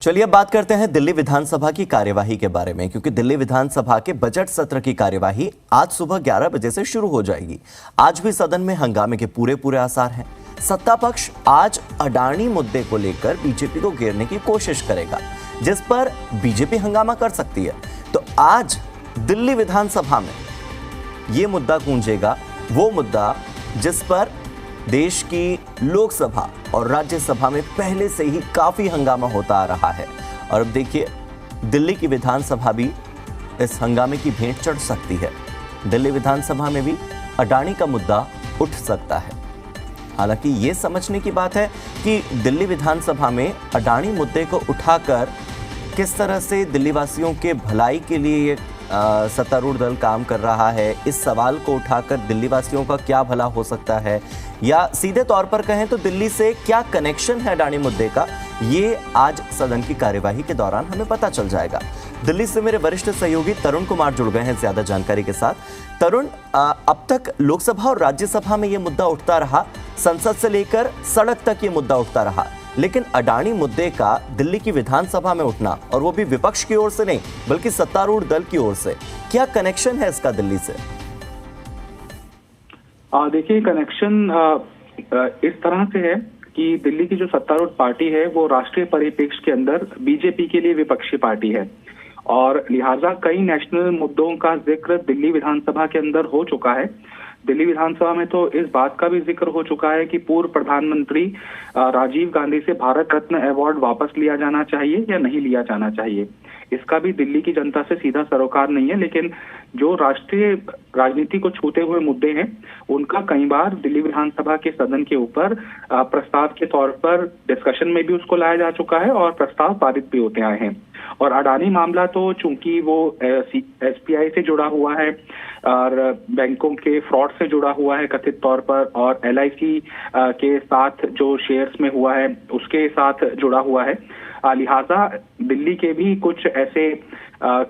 चलिए अब बात करते हैं दिल्ली विधानसभा की कार्यवाही के बारे में, क्योंकि दिल्ली विधानसभा के बजट सत्र की कार्यवाही आज सुबह 11 बजे से शुरू हो जाएगी। आज भी सदन में हंगामे के पूरे आसार हैं। सत्ता पक्ष आज अडानी मुद्दे को लेकर बीजेपी को घेरने की कोशिश करेगा, जिस पर बीजेपी हंगामा कर सकती है। तो आज दिल्ली विधानसभा में यह मुद्दा गूंजेगा, वो मुद्दा जिस पर देश की लोकसभा और राज्यसभा में पहले से ही काफी हंगामा होता आ रहा है। और अब देखिए, दिल्ली की विधानसभा भी इस हंगामे की भेंट चढ़ सकती है। दिल्ली विधानसभा में भी अडानी का मुद्दा उठ सकता है। हालांकि ये समझने की बात है कि दिल्ली विधानसभा में अडानी मुद्दे को उठाकर किस तरह से दिल्ली वासियों के भलाई के लिए ये सत्तारूढ़ दल काम कर रहा है। इस सवाल को उठाकर दिल्ली वासियों का क्या भला हो सकता है, या सीधे तौर पर कहें तो दिल्ली से क्या कनेक्शन है अडानी मुद्दे का, ये आज सदन की कार्यवाही के दौरान हमें पता चल जाएगा। दिल्ली से मेरे वरिष्ठ सहयोगी तरुण कुमार जुड़ गए हैं ज्यादा जानकारी के साथ। तरुण, अब तक लोकसभा और राज्यसभा में ये मुद्दा उठता रहा, संसद से लेकर सड़क तक ये मुद्दा उठता रहा, लेकिन अडानी मुद्दे का दिल्ली की विधानसभा में उठना, और वो भी विपक्ष की ओर से नहीं बल्कि सत्तारूढ़ दल की ओर से, क्या कनेक्शन है इसका दिल्ली से? देखिए, कनेक्शन इस तरह से है कि दिल्ली की जो सत्तारूढ़ पार्टी है वो राष्ट्रीय परिप्रेक्ष्य के अंदर बीजेपी के लिए विपक्षी पार्टी है, और लिहाजा कई नेशनल मुद्दों का जिक्र दिल्ली विधानसभा के अंदर हो चुका है। दिल्ली विधानसभा में तो इस बात का भी जिक्र हो चुका है कि पूर्व प्रधानमंत्री राजीव गांधी से भारत रत्न अवार्ड वापस लिया जाना चाहिए या नहीं लिया जाना चाहिए। इसका भी दिल्ली की जनता से सीधा सरोकार नहीं है, लेकिन जो राष्ट्रीय राजनीति को छूते हुए मुद्दे हैं उनका कई बार दिल्ली विधानसभा के सदन के ऊपर प्रस्ताव के तौर पर डिस्कशन में भी उसको लाया जा चुका है और प्रस्ताव पारित भी होते आए हैं। और अडानी मामला तो चूंकि वो एसबीआई से जुड़ा हुआ है और बैंकों के फ्रॉड से जुड़ा हुआ है कथित तौर पर, और एलआईसी के साथ जो शेयर्स में हुआ है उसके साथ जुड़ा हुआ है, लिहाजा दिल्ली के भी कुछ ऐसे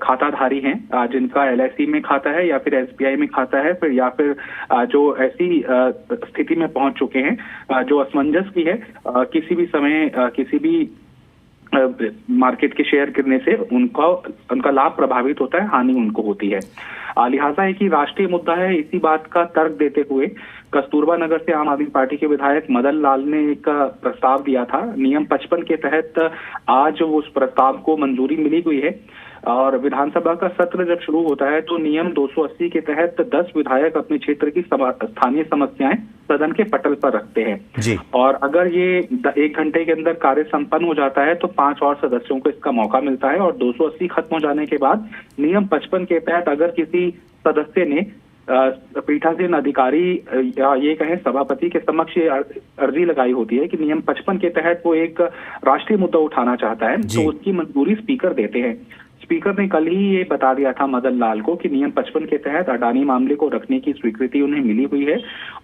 खाताधारी हैं जिनका एलआईसी में खाता है या फिर एसबीआई में खाता है, फिर या फिर जो ऐसी स्थिति में पहुंच चुके हैं जो असमंजस की है, किसी भी समय किसी भी मार्केट के शेयर गिरने से उनका लाभ प्रभावित होता है, हानि उनको होती है। लिहाजा है कि राष्ट्रीय मुद्दा है। इसी बात का तर्क देते हुए कस्तूरबा नगर से आम आदमी पार्टी के विधायक मदन लाल ने एक प्रस्ताव दिया था। नियम 55 के तहत आज उस प्रस्ताव को मंजूरी मिली हुई है, और विधानसभा का सत्र जब शुरू होता है तो नियम 280 के तहत 10 विधायक अपने क्षेत्र की स्थानीय समस्याएं सदन के पटल पर रखते हैं जी। और अगर ये 1 घंटे के अंदर कार्य संपन्न हो जाता है तो 5 और सदस्यों को इसका मौका मिलता है, और 280 खत्म हो जाने के बाद नियम 55 के तहत अगर किसी सदस्य ने पीठासीन अधिकारी या ये कहें सभापति के समक्ष अर्जी लगाई होती है कि नियम 55 के तहत वो एक राष्ट्रीय मुद्दा उठाना चाहता है, तो उसकी मंजूरी स्पीकर देते हैं। स्पीकर ने कल ही ये बता दिया था मदन लाल को कि नियम 55 के तहत अडानी मामले को रखने की स्वीकृति उन्हें मिली हुई है,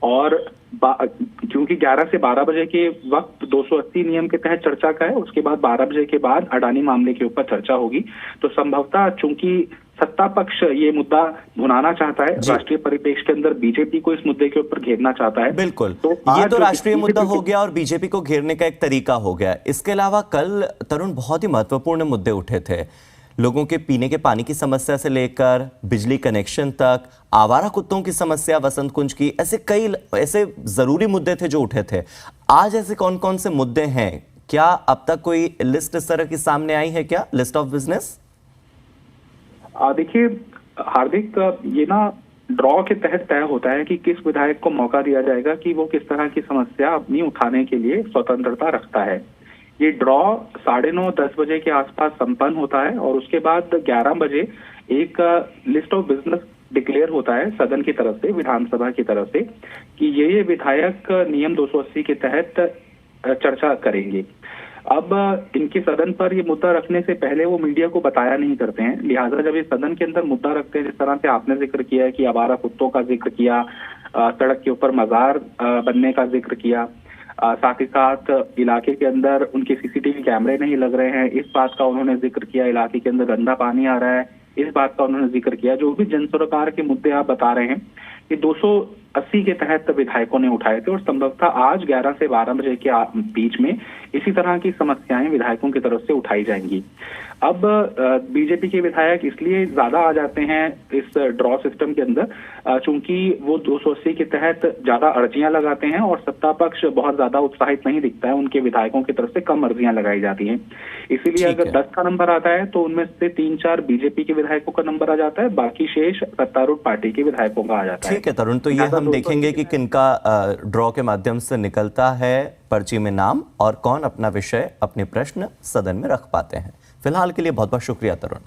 और क्योंकि 11 से 12 बजे के वक्त 280 नियम के तहत चर्चा का है, उसके बाद 12 बजे के बाद अडानी मामले के ऊपर चर्चा होगी। तो संभवतः चूंकि सत्ता पक्ष ये मुद्दा भुनाना चाहता है, राष्ट्रीय परिप्रेक्ष्य के अंदर बीजेपी को इस मुद्दे के ऊपर घेरना चाहता है। बिल्कुल, तो ये तो राष्ट्रीय मुद्दा हो गया और बीजेपी को घेरने का एक तरीका हो गया। इसके अलावा कल तरुण बहुत ही महत्वपूर्ण मुद्दे उठे थे। लोगों के पीने के पानी की समस्या से लेकर बिजली कनेक्शन तक, आवारा कुत्तों की समस्या, वसंत कुंज की, ऐसे कई ऐसे जरूरी मुद्दे थे जो उठे थे। आज ऐसे कौन कौन से मुद्दे हैं? क्या अब तक कोई लिस्ट इस तरह की सामने आई है क्या, लिस्ट ऑफ बिजनेस? देखिए हार्दिक, ये ना ड्रॉ के तहत तय होता है कि किस विधायक को मौका दिया जाएगा कि वो किस तरह की समस्या अपनी उठाने के लिए स्वतंत्रता रखता है। ये ड्रॉ 9:30-10 बजे के आसपास संपन्न होता है, और उसके बाद 11 बजे एक लिस्ट ऑफ बिजनेस डिक्लेयर होता है सदन की तरफ से, विधानसभा की तरफ से, कि ये विधायक नियम 280 के तहत चर्चा करेंगे। अब इनके सदन पर ये मुद्दा रखने से पहले वो मीडिया को बताया नहीं करते हैं, लिहाजा जब ये सदन के अंदर मुद्दा रखते हैं, जिस तरह से आपने जिक्र किया है कि आवारा कुत्तों का जिक्र किया, सड़क के ऊपर मजार बनने का जिक्र किया, साथ ही साथ इलाके के अंदर उनके सीसीटीवी कैमरे नहीं लग रहे हैं, इस बात का उन्होंने जिक्र किया, इलाके के अंदर गंदा पानी आ रहा है, इस बात का उन्होंने जिक्र किया। जो भी जन सरोकार के मुद्दे आप बता रहे हैं, ये 280 के तहत विधायकों ने उठाए थे और संभवतः आज 11 से 12 बजे के बीच में इसी तरह की समस्याएं विधायकों की तरफ से उठाई जाएंगी। अब बीजेपी के विधायक इसलिए ज्यादा आ जाते हैं इस ड्रॉ सिस्टम के अंदर चूंकि वो 280 के तहत ज्यादा अर्जियां लगाते हैं और सत्ता पक्ष बहुत ज्यादा उत्साहित नहीं दिखता है, उनके विधायकों की तरफ से कम अर्जियां लगाई जाती हैं। इसीलिए अगर 10 का नंबर आता है तो उनमें से 3-4 बीजेपी के विधायकों का नंबर आ जाता है, बाकी शेष सत्तारूढ़ पार्टी के विधायकों का आ जाता है। ठीक है तरुण, तो ये हम देखेंगे कि किनका ड्रॉ के माध्यम से निकलता है पर्ची में नाम और कौन अपना विषय, अपने प्रश्न सदन में रख पाते हैं। फिलहाल के लिए बहुत बहुत शुक्रिया तरुण।